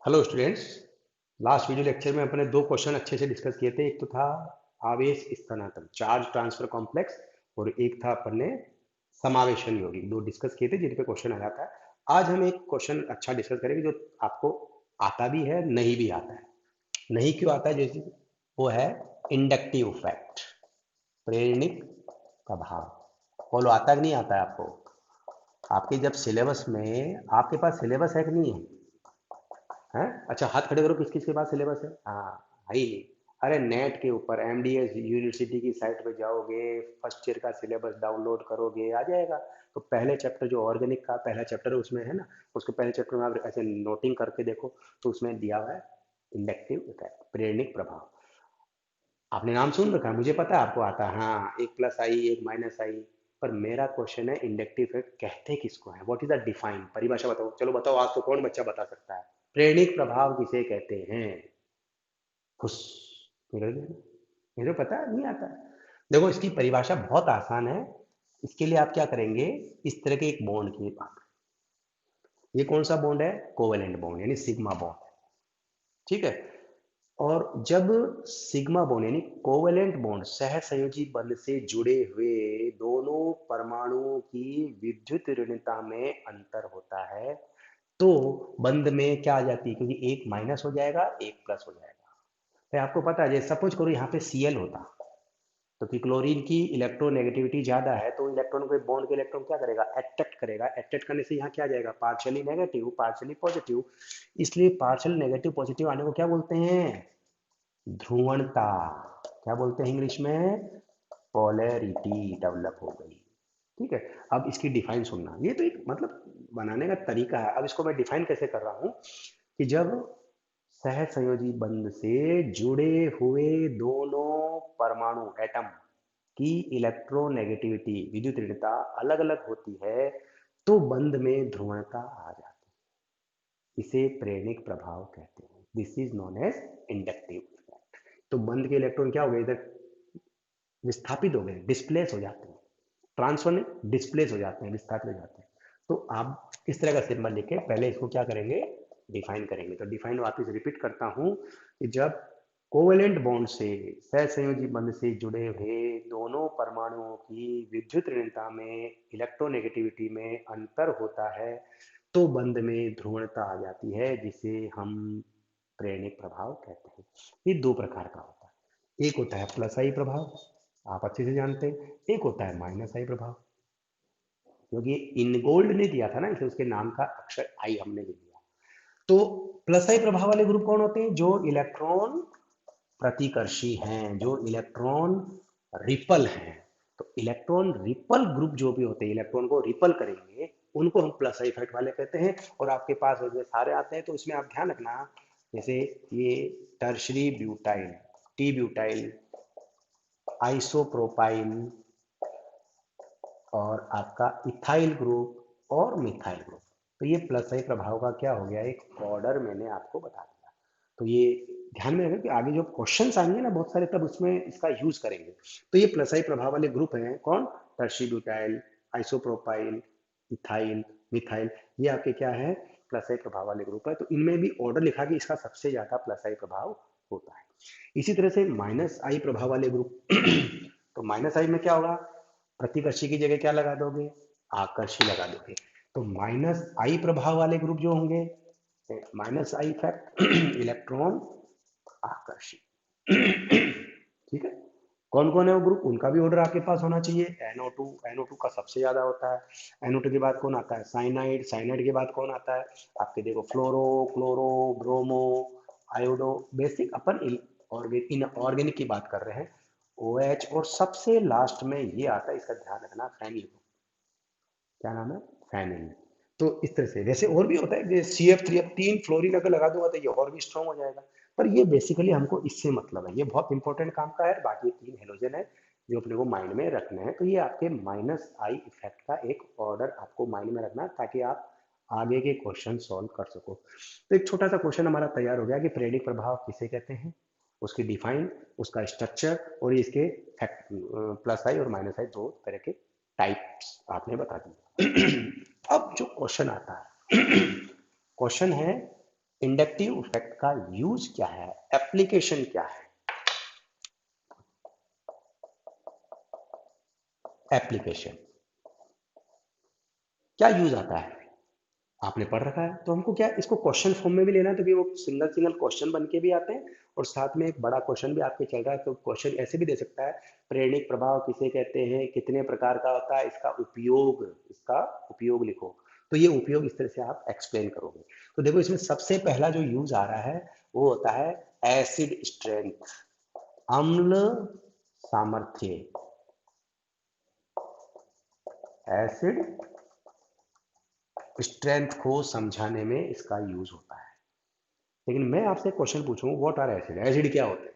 Hello students. Last video lecture में अपने दो क्वेश्चन अच्छे से डिस्कस किए थे। एक तो था आवेश स्थानांतरण चार्ज ट्रांसफर कॉम्प्लेक्स, और एक था अपन ने समावेशन यौगिक। दो डिस्कस किए थे जिन पे क्वेश्चन आया था। आज हम एक क्वेश्चन अच्छा डिस्कस करेंगे जो आपको आता भी है, नहीं भी आता है। नहीं क्यों आता है? जैसे वो है इंडक्टिव इफेक्ट, प्रेरणिक प्रभाव। बोलो, आता कि नहीं आता है आपको? आपके जब सिलेबस में, आपके पास सिलेबस है कि नहीं है? हैं? अच्छा, हाथ खड़े करो, किस किस के पास सिलेबस है? हाँ, है ही नहीं। अरे नेट के ऊपर एमडीएस यूनिवर्सिटी की साइट पे जाओगे, फर्स्ट ईयर का सिलेबस डाउनलोड करोगे, आ जाएगा। तो पहले चैप्टर जो ऑर्गेनिक का पहला चैप्टर है उसमें है ना, उसके पहले चैप्टर में आप ऐसे नोटिंग करके देखो तो उसमें दिया हुआ है इंडक्टिव इफेक्ट, प्रेरणिक प्रभाव। आपने नाम सुन रखा है, मुझे पता है आपको आता है। हाँ, एक प्लस आई एक माइनस आई। पर मेरा क्वेश्चन है इंडक्टिव इफेक्ट कहते किसको है? व्हाट इज द डिफाइन, परिभाषा बताओ। चलो बताओ, आज तो कौन बच्चा बता सकता है प्रेरणिक प्रभाव किसे कहते हैं? खुश मुझे पता है, नहीं आता है। देखो, इसकी परिभाषा बहुत आसान है। इसके लिए आप क्या करेंगे, इस तरह के एक बॉन्ड की बात। ये कौन सा बॉन्ड है? कोवेलेंट बॉन्ड, यानी सिग्मा बॉन्ड। ठीक है। और जब सिग्मा बॉन्ड यानी कोवेलेंट बॉन्ड, सहसंयोजी बंध से जुड़े हुए दोनों परमाणुओं की विद्युत ऋणता में अंतर होता है, तो बंध में क्या आ जाती है? क्योंकि एक माइनस हो जाएगा, एक प्लस हो जाएगा। तो आपको पता है, जैसे सपोज करो यहाँ पे Cl होता, तो कि क्लोरीन की इलेक्ट्रोनेगेटिविटी ज्यादा है, तो इलेक्ट्रॉन को, बॉन्ड के इलेक्ट्रॉन क्या करेगा? अट्रैक्ट करेगा। अट्रैक्ट करने से यहाँ क्या आ जाएगा? Partially negative partially positive. इसलिए पार्शियल नेगेटिव पॉजिटिव आने को क्या बोलते हैं? ध्रुवणता। क्या बोलते हैं इंग्लिश में? पोलैरिटी डेवलप हो गई। ठीक है। अब इसकी डिफाइन सुनना, ये तो एक मतलब बनाने का तरीका है। अब इसको मैं डिफाइन कैसे कर रहा हूं कि जब सहसंयोजी बंध से जुड़े हुए दोनों परमाणु एटम की इलेक्ट्रोनेगेटिविटी, विद्युत ऋणता अलग अलग होती है, तो बंध में ध्रुवणता आ जाती है। इसे प्रेरणिक प्रभाव कहते हैं। This is known as inductive effect. तो बंध के इलेक्ट्रॉन क्या हो गए? इधर विस्थापित हो गए, डिस्प्लेस हो जाते हैं। ट्रांसफर में डिस्प्लेस हो जाते हैं, विस्थापित हो जाते हैं। तो आप इस तरह का सिंबल लेके पहले इसको क्या करेंगे? डिफाइन करेंगे। तो डिफाइन वापस रिपीट करता हूं कि जब कोवेलेंट बॉन्ड से, सहसंयोजी बंध से जुड़े हुए दोनों परमाणुओं की विद्युत ऋणता में, इलेक्ट्रोनेगेटिविटी में अंतर होता है, तो बंध में ध्रुवणता आ जाती है, जिसे हम प्रेरणिक प्रभाव कहते हैं। ये दो प्रकार का होता है। एक होता है प्लस आई प्रभाव, आप अच्छे से जानते हैं। एक होता है माइनस आई प्रभाव, क्योंकि इन गोल्ड ने दिया था ना, इसे उसके नाम का अक्षर आई हमने ले लिया। तो प्लस आई प्रभाव वाले ग्रुप कौन होते हैं? जो इलेक्ट्रॉन प्रतिकर्षी हैं, जो इलेक्ट्रॉन रिपल हैं। तो इलेक्ट्रॉन रिपल ग्रुप जो भी होते हैं, इलेक्ट्रॉन को रिपल करेंगे, उनको हम प्लस आई इफेक्ट वाले कहते हैं। और आपके पास जैसे सारे आते हैं, तो इसमें आप ध्यान रखना, जैसे ये tertiary butyl, T butyl, isopropyl, और आपका इथाइल ग्रुप और मिथाइल ग्रुप। तो ये प्लस आई प्रभाव का क्या हो गया? एक ऑर्डर मैंने आपको बता दिया। तो ये ध्यान में रखें कि आगे जो क्वेश्चंस आएंगे ना बहुत सारे, तब उसमें इसका यूज करेंगे। तो ये प्लस आई प्रभाव वाले ग्रुप हैं कौन? Tertiary butyl, isopropyl, ethyl, methyl. ये आपके क्या है? प्लस आई प्रभाव वाले ग्रुप है। तो इनमें भी ऑर्डर लिखा कि इसका सबसे ज्यादा प्लस आई प्रभाव होता है। इसी तरह से माइनस आई प्रभाव वाले ग्रुप तो माइनस आई में क्या होगा? प्रतिकर्षी की जगह क्या लगा दोगे? आकर्षी लगा दोगे। तो माइनस आई प्रभाव वाले ग्रुप जो होंगे, minus I effect electron Aakarshi. ठीक है। कौन कौन है वो ग्रुप? उनका भी ऑर्डर आपके पास होना चाहिए। NO2, NO2 का सबसे ज्यादा होता है। NO2 के बाद कौन आता है? साइनाइड। साइनाइड के बाद कौन आता है? आपके देखो, fluoro, chloro, bromo, iodo. Basic अपन इन ऑर्गेनिक की बात कर रहे हैं। OH। और सबसे लास्ट में ये आता है, इसका ध्यान रखना, फेनिल। क्या नाम है? फेनिल। तो इस तरह से वैसे और भी होता है, जैसे CF3, अब 3 फ्लोरीन अगर लगा दूंगा तो ये और भी स्ट्रॉन्ग हो जाएगा। पर ये बेसिकली हमको इससे मतलब है, ये बहुत इंपॉर्टेंट काम का है। बाकी 3 हेलोजन है जो अपने को माइंड में रखना है। तो ये आपके माइनस आई इफेक्ट का एक ऑर्डर आपको माइंड में रखना, ताकि आप आगे के क्वेश्चन सॉल्व कर सको। तो एक छोटा सा क्वेश्चन हमारा तैयार हो गया कि प्रेरणिक प्रभाव किसे कहते हैं, उसकी डिफाइन, उसका स्ट्रक्चर, और इसके प्लस आई और माइनस आई दो तरह के टाइप्स आपने बता दिए। अब जो क्वेश्चन आता है, क्वेश्चन है इंडक्टिव इफेक्ट का यूज क्या है, एप्लीकेशन क्या है? एप्लीकेशन क्या यूज आता है, आपने पढ़ रखा है, तो हमको क्या इसको क्वेश्चन फॉर्म में भी लेना है, तो वो सिंगल सिंगल क्वेश्चन बन के भी आते हैं और साथ में एक बड़ा क्वेश्चन भी आपके चल रहा है, तो क्वेश्चन ऐसे भी दे सकता है, प्रेरणिक प्रभाव किसे कहते हैं, कितने प्रकार का होता है, इसका उपयोग लिखो। तो ये उपयोग इस तरह से आप एक्सप्लेन करोगे। तो देखो इसमें सबसे पहला जो यूज आ रहा है वो होता है एसिड स्ट्रेंथ, अम्ल सामर्थ्य, एसिड स्ट्रेंथ को समझाने में इसका यूज होता है। लेकिन मैं आपसे क्वेश्चन पूछूं, व्हाट आर एसिड, एसिड क्या होते हैं,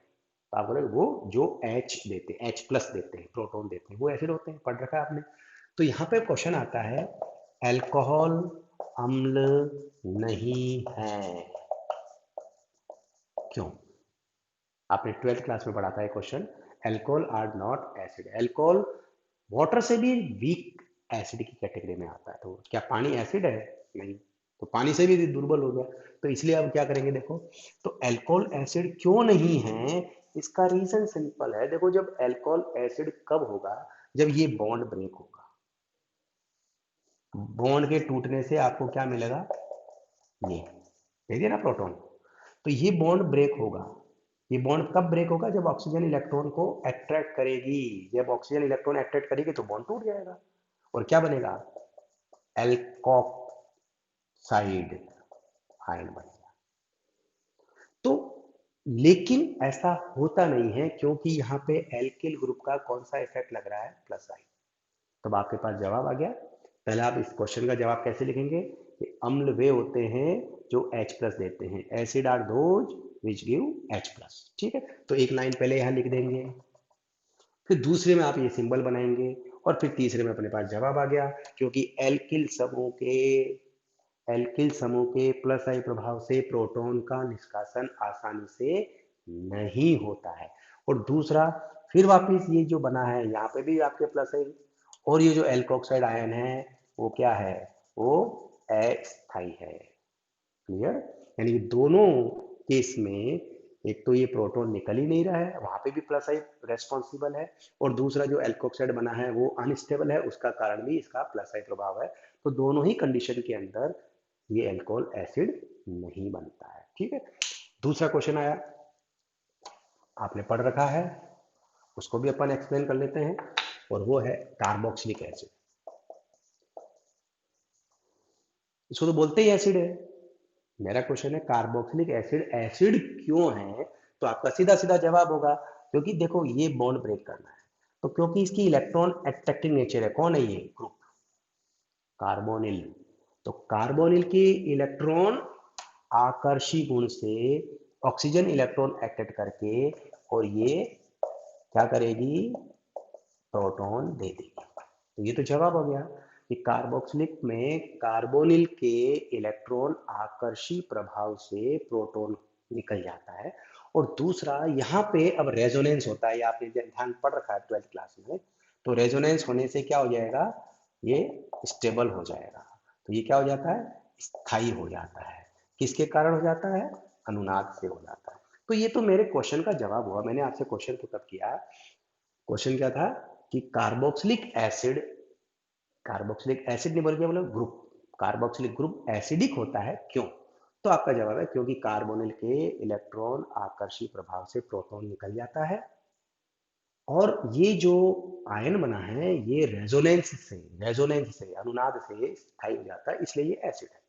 तो आप बोले वो जो H देते हैं, H प्लस देते हैं, प्रोटॉन देते हैं, वो एसिड होते हैं, पढ़ रखा है आपने। तो यहाँ पे क्वेश्चन आता है अल्कोहल अम्ल नहीं है, क्यों? आपने 12th क्लास में पढ़ा था एक question, alcohol are not acid, alcohol water से भी वीक एसिड की कैटेगरी में आता है, तो क्या पानी एसिड है? नहीं, तो पानी से भी दुर्बल हो गया। तो इसलिए अब क्या करेंगे, देखो तो अल्कोहल एसिड क्यों नहीं है, इसका रीजन सिंपल है। देखो जब अल्कोहल एसिड कब होगा, जब ये बॉन्ड ब्रेक होगा, बॉन्ड के टूटने से आपको क्या मिलेगा, ये देखिए ना प्रोटॉन, तो ये बॉन्ड ब्रेक होगा। ये बॉन्ड कब ब्रेक होगा, जब ऑक्सीजन इलेक्ट्रॉन को अट्रैक्ट करेगी, जब ऑक्सीजन इलेक्ट्रॉन अट्रैक्ट करेगी तो बॉन्ड टूट जाएगा और क्या बनेगा, एल्कोक्साइड आयन बनेगा। तो लेकिन ऐसा होता नहीं है, क्योंकि यहाँ पे एल्किल ग्रुप का कौन सा इफेक्ट लग रहा है, प्लस आई। तब आपके पास जवाब आ गया। पहले आप इस क्वेश्चन का जवाब कैसे लिखेंगे कि अम्ल वे होते हैं जो H प्लस देते हैं, acid are those which give H plus. ठीक है, तो एक लाइन पहले यहाँ लिख देंगे, फिर दूसरे में आप ये सिंबल बनाएंगे और फिर तीसरे में अपने पास जवाब आ गया, क्योंकि एल्किल समूह के प्लस आई प्रभाव से प्रोटॉन का निष्कासन आसानी से नहीं होता है। और दूसरा, फिर वापिस ये जो बना है यहाँ पे भी आपके प्लस आई, और ये जो एल्कोक्साइड आयन है वो क्या है, वो अस्थायी है। क्लियर? यानी कि दोनों केस में एक तो ये प्रोटॉन निकल ही नहीं रहा है, वहां पे भी प्लस आई रेस्पॉन्सिबल है, और दूसरा जो एल्कोक्साइड बना है वो अनस्टेबल है, उसका कारण भी इसका प्लस आई प्रभाव है। तो दोनों ही कंडीशन के अंदर ये अल्कोहल एसिड नहीं बनता है। ठीक है, दूसरा क्वेश्चन आया, आपने पढ़ रखा है, उसको भी अपन एक्सप्लेन कर लेते हैं, और वो है कार्बोक्सिलिक एसिड। इसको तो बोलते ही एसिड है। मेरा क्वेश्चन है कार्बोक्सिलिक एसिड एसिड क्यों है, तो आपका सीधा सीधा जवाब होगा क्योंकि देखो ये बॉन्ड ब्रेक करना है, तो क्योंकि इसकी इलेक्ट्रॉन अट्रैक्टिंग नेचर है। कौन है ये ग्रुप, कार्बोनिल। तो कार्बोनिल की इलेक्ट्रॉन आकर्षी गुण से ऑक्सीजन इलेक्ट्रॉन अट्रैक्ट करके और ये क्या करेगी, प्रोटॉन दे देगी। तो ये तो जवाब हो गया कि कार्बोक्सिलिक में कार्बोनिल के इलेक्ट्रॉन आकर्षी प्रभाव से प्रोटॉन निकल जाता है। और दूसरा यहाँ पे अब रेजोनेंस होता है, आपने ध्यान पढ़ रखा है 12th क्लास में, तो रेजोनेंस होने से क्या हो जाएगा, ये स्टेबल हो जाएगा। तो ये क्या हो जाता है, स्थायी हो जाता है। किसके कारण हो जाता है, अनुनाद से हो जाता है। तो ये तो मेरे क्वेश्चन का जवाब हुआ। मैंने आपसे क्वेश्चन पुटअप किया, क्वेश्चन क्या था कि कार्बोक्सिलिक एसिड नहीं बल्कि मतलब ग्रुप, कार्बोक्सिलिक ग्रुप एसिडिक होता है क्यों, तो आपका जवाब है क्योंकि कार्बोनिल के इलेक्ट्रॉन आकर्षी प्रभाव से प्रोटॉन निकल जाता है, और ये जो आयन बना है ये रेजोनेंस से अनुनाद से स्थायी हो जाता है, इसलिए ये एसिड है।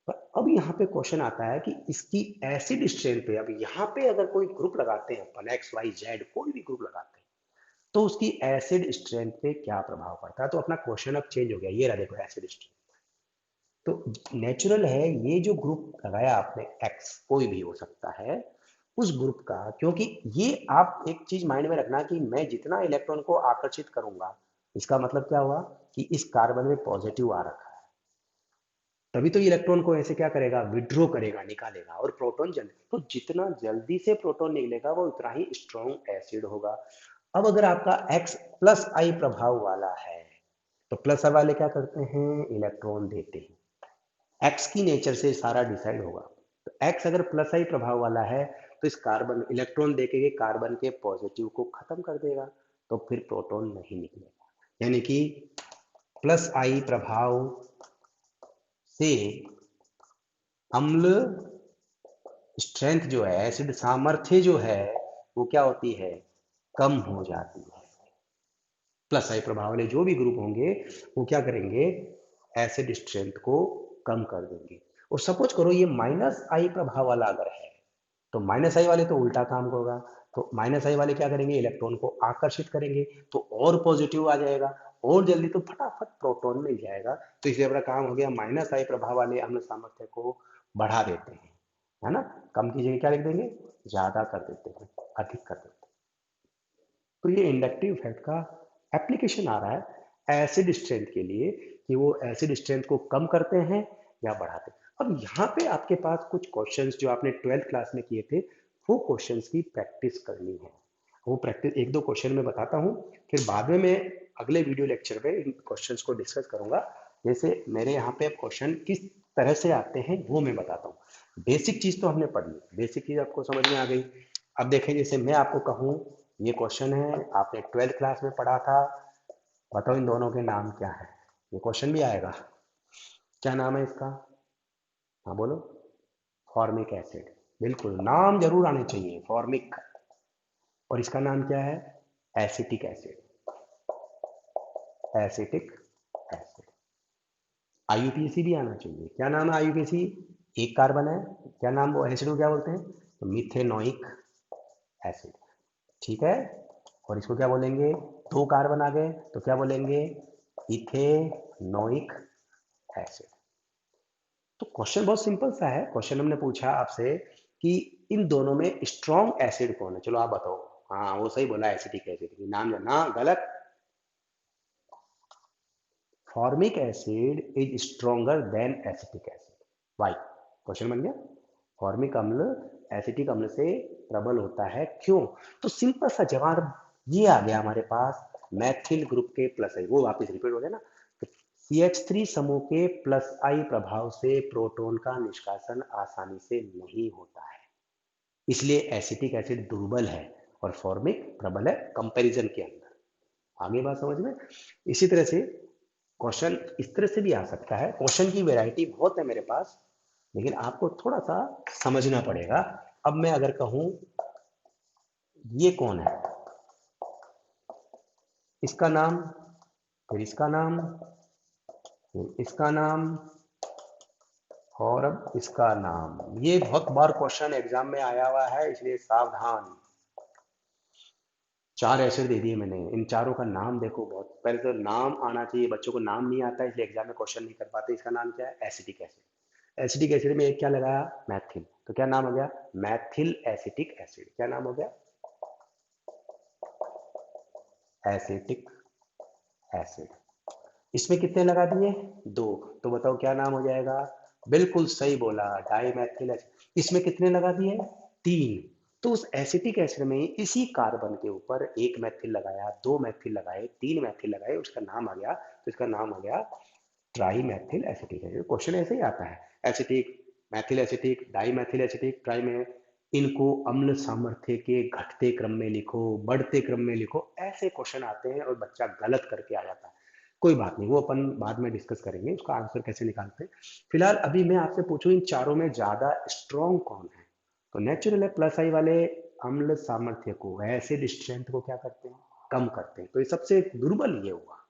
पर अब यहाँ पे क्वेश्चन आता है कि इसकी एसिड स्ट्रेंथ पे, अब यहाँ पे अगर कोई ग्रुप लगाते हैं अपन, एक्स वाई जेड कोई भी ग्रुप लगाते हैं, तो उसकी एसिड स्ट्रेंथ पे क्या प्रभाव पड़ता है। तो अपना क्वेश्चन अब चेंज हो गया, ये रहा देखो एसिड स्ट्रेंथ। तो नेचुरल है ये जो ग्रुप लगाया आपने, एक्स कोई भी हो सकता है उस ग्रुप का, क्योंकि ये आप एक चीज माइंड में रखना कि मैं जितना इलेक्ट्रॉन को आकर्षित करूंगा, इसका मतलब क्या हुआ कि इस कार्बन में पॉजिटिव आ रखा है, तभी तो इलेक्ट्रॉन को ऐसे क्या करेगा, विड्रॉ करेगा, निकालेगा, और प्रोटॉन जल्दी, तो जितना जल्दी से प्रोटॉन निकलेगा वो उतना ही स्ट्रॉन्ग एसिड होगा। अब अगर आपका X प्लस आई प्रभाव वाला है, तो प्लस आई वाले क्या करते हैं, इलेक्ट्रॉन देते हैं। एक्स की नेचर से सारा डिसाइड होगा। तो X अगर प्लस आई प्रभाव वाला है तो इस कार्बन इलेक्ट्रॉन देके के कार्बन के पॉजिटिव को खत्म कर देगा, तो फिर प्रोटॉन नहीं निकलेगा। यानी कि प्लस आई प्रभाव से अम्ल स्ट्रेंथ जो है, एसिड सामर्थ्य जो है, वो क्या होती है, कम हो जाती है। प्लस आई प्रभाव वाले जो भी ग्रुप होंगे वो क्या करेंगे, एसिड स्ट्रेंथ को कम कर देंगे। और सपोज करो ये माइनस आई प्रभाव वाला अगर है, तो माइनस आई वाले तो उल्टा काम होगा। तो माइनस आई वाले क्या करेंगे, इलेक्ट्रॉन को आकर्षित करेंगे, तो और पॉजिटिव आ जाएगा और जल्दी, तो फटाफट प्रोटॉन मिल जाएगा। तो इसलिए अपना काम हो गया, माइनस आई प्रभाव वाले अम्ल सामर्थ्य को बढ़ा देते हैं, है ना। कम की जगह क्या लिख देंगे, ज्यादा कर देते हैं, अधिक कर देते हैं। तो ये इंडक्टिव इफेक्ट का एप्लीकेशन आ रहा है एसिड स्ट्रेंथ के लिए, कि वो एसिड स्ट्रेंथ को कम करते हैं या बढ़ाते हैं। अब यहाँ पे आपके पास कुछ क्वेश्चंस जो आपने 12th क्लास में किए थे, वो क्वेश्चंस की प्रैक्टिस करनी है। वो प्रैक्टिस एक दो क्वेश्चन में बताता हूँ, फिर बाद में मैं अगले वीडियो लेक्चर में इन क्वेश्चंस को डिस्कस करूंगा। जैसे मेरे यहाँ पे क्वेश्चन किस तरह से आते हैं वो मैं बताता हूँ। बेसिक चीज तो हमने पढ़ ली, बेसिक चीज आपको समझ में आ गई। अब देखें, जैसे मैं आपको कहूँ ये क्वेश्चन है, आपने 12th क्लास में पढ़ा था, बताओ इन दोनों के नाम क्या है। ये क्वेश्चन भी आएगा, क्या नाम है इसका, हाँ बोलो। फॉर्मिक एसिड, बिल्कुल नाम जरूर आने चाहिए, फॉर्मिक। और इसका नाम क्या है, acetic acid, acetic acid. IUPAC भी आना चाहिए, क्या नाम है आईयूपीएसी, एक कार्बन है, क्या नाम, वो एसिड को क्या बोलते हैं, तो मिथेनोइक एसिड, ठीक है। और इसको क्या बोलेंगे, दो कार्बन आ गए तो क्या बोलेंगे, इथेनोइक एसिड। तो क्वेश्चन बहुत सिंपल सा है। क्वेश्चन हमने पूछा आपसे कि इन दोनों में स्ट्रॉन्ग एसिड कौन है, चलो आप बताओ। हाँ वो सही बोला, एसिटिक एसिड, नाम जानना गलत। Formic acid is stronger than acetic acid, why, question बन गया। फॉर्मिक अम्ल एसिटिक अम्ल से प्रबल होता है, क्यों, तो सिंपल सा जवाब ये आ गया हमारे पास, मैथिल ग्रुप के प्लस आई, वो वापस रिपीट हो गया ना, CH3 समूह के प्लस आई प्रभाव से प्रोटॉन का निष्कासन आसानी से नहीं होता है, इसलिए एसिटिक एसिड दुर्बल है और फॉर्मिक प्रबल है कंपैरिजन के अंदर। आगे बात समझ में। इसी तरह से क्वेश्चन इस तरह से भी आ सकता है, क्वेश्चन की वैरायटी बहुत है मेरे पास, लेकिन आपको थोड़ा सा समझना पड़ेगा। अब मैं अगर कहूं ये कौन है, इसका नाम, फिर इसका नाम, फिर इसका नाम, और अब इसका नाम, ये बहुत बार क्वेश्चन एग्जाम में आया हुआ है, इसलिए सावधान। चार एसिड दे दिए मैंने, इन चारों का नाम देखो, बहुत पहले तो नाम आना चाहिए, बच्चों को नाम नहीं आता इसलिए एग्जाम में क्वेश्चन नहीं कर पाते। इसका नाम क्या है, एसिटिक एसिड। एसिटिक एसिड में एक क्या लगाया, मैथिल, तो क्या नाम हो गया, मैथिल एसिटिक एसिड। क्या नाम हो गया, एसिटिक एसिड। इसमें कितने लगा दिए, दो, तो बताओ क्या नाम हो जाएगा, बिल्कुल सही बोला, डाइमेथिल एसिड। इसमें कितने लगा दिए, तीन, तो उस एसिटिक एसिड में इसी कार्बन के ऊपर एक मैथिल लगाया, दो मैथिल लगाए, तीन मैथिल लगाए, उसका नाम आ गया, तो इसका नाम हो गया trimethyl acetic acid. Question ऐसे ही आता है, acetic, methyl acetic, dimethyl acetic, tri में, इनको अम्ल सामर्थ्य के घटते क्रम में लिखो, बढ़ते क्रम में लिखो, ऐसे क्वेश्चन आते हैं और बच्चा गलत करके आ जाता है। कोई बात नहीं, वो अपन बाद में डिस्कस करेंगे उसका आंसर कैसे निकालते हैं। फिलहाल अभी मैं आपसे पूछूं इन चारों में ज्यादा स्ट्रॉन्ग कौन है, तो नेचुरल है, प्लस आई वाले अम्ल सामर्थ्य को, एसिड स्ट्रेंथ को क्या करते हैं, कम करते हैं, तो ये सबसे दुर्बल ये हुआ।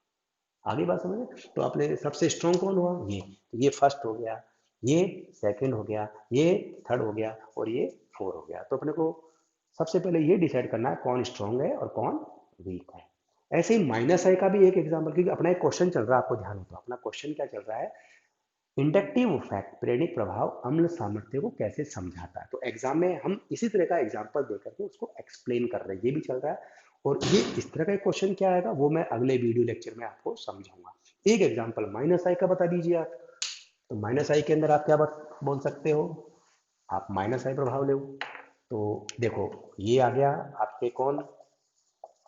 आगे बात समझे, तो आपने सबसे स्ट्रॉन्ग कौन हुआ, ये फर्स्ट हो गया, ये सेकंड हो गया, ये थर्ड हो गया, और ये फोर हो गया। तो अपने को सबसे पहले ये डिसाइड करना है कौन स्ट्रॉन्ग है और कौन वीक है। ऐसे ही माइनस आई का भी एक एग्जाम्पल, क्योंकि अपना एक क्वेश्चन चल रहा है, आपको ध्यान हो तो अपना क्वेश्चन क्या चल रहा है, इंडक्टिव इफेक्ट, प्रेरक प्रभाव अम्ल सामर्थ्य को कैसे समझाता है। तो एग्जाम में हम इसी तरह का एग्जाम्पल देकर के उसको एक्सप्लेन कर रहे हैं, ये भी चल रहा है। और ये इस तरह का क्वेश्चन क्या आएगा वो मैं अगले वीडियो लेक्चर में आपको समझाऊंगा। एक एग्जाम्पल माइनस आई का बता दीजिए आप, तो माइनस आई के अंदर आप क्या बोल सकते हो, आप माइनस आई प्रभाव लो। तो देखो ये आ गया आपके कौन,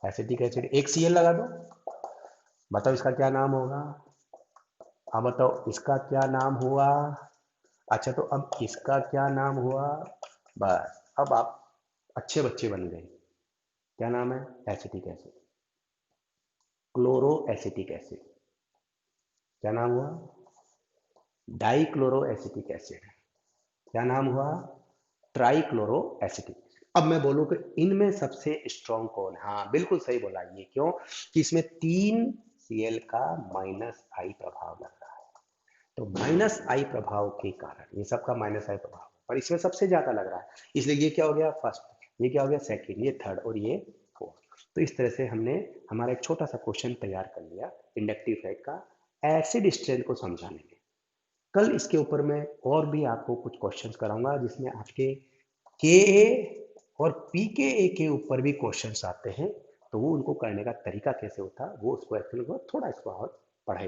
एसिटिक एसिड, एक Cl लगा दो, बताओ इसका क्या नाम होगा, अब बताओ इसका क्या नाम हुआ, अच्छा, तो अब इसका क्या नाम हुआ? बस अब आप अच्छे बच्चे बन गए। क्या नाम है? Acetic acid, chloro acetic acid. क्या नाम हुआ? Dichloro acetic acid. क्या नाम हुआ? Trichloro acetic acid. अब मैं बोलूं कि इनमें सबसे स्ट्रॉन्ग कौन है? हाँ बिल्कुल सही बोला। ये क्यों? कि इसमें 3 Cl का -I प्रभाव लग रहा है। तो -I प्रभाव के कारण, ये सबका -I प्रभाव, पर इसमें सबसे ज्यादा लग रहा है, इसलिए ये क्या हो गया? फर्स्ट। ये क्या हो गया? सेकंड। ये थर्ड, और ये फोर्थ। तो इस तरह से हमने हमारा एक छोटा सा क्वेश्चन तैयार कर लिया इंडक्टिव इफेक्ट का एसिड स्ट्रेंथ को समझाने में। कल इसके ऊपर मैं और भी आपको कुछ क्वेश्चंस कराऊंगा जिसमें आपके के और पीके के ऊपर भी क्वेश्चंस आते हैं, तो वो उनको करने का तरीका कैसे होता है वो उसको एक्चुअली थोड़ा इसको और पढ़ाई